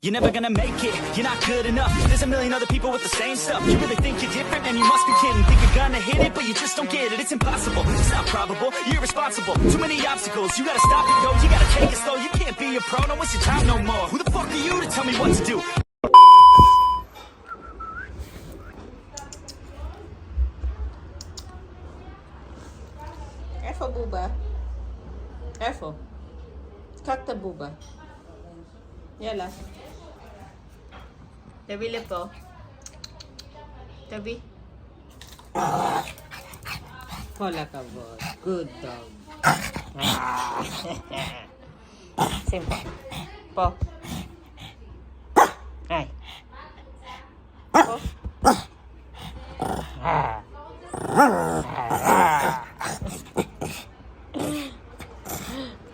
You're never gonna make it, you're not good enough. There's a million other people with the same stuff. You really think you're different, and you must be kidding. Think you're gonna hit it, but you just don't get it. It's impossible, it's not probable, you're irresponsible. Too many obstacles, you gotta stop and go. You gotta take it slow, you can't be a pro. Don't waste your time no more. Who the fuck are you to tell me what to do? Careful, Booba. Careful. Cut the Booba. Yala. Tabi lipo. Tabi. Hola ka, boss. Good dog. Simple. Po. Ay. Po.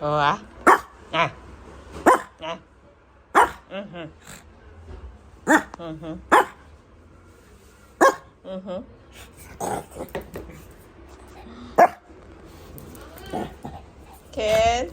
Oh, ah. Ah. Ah. Mhm. Mhm. Mhm. Ken.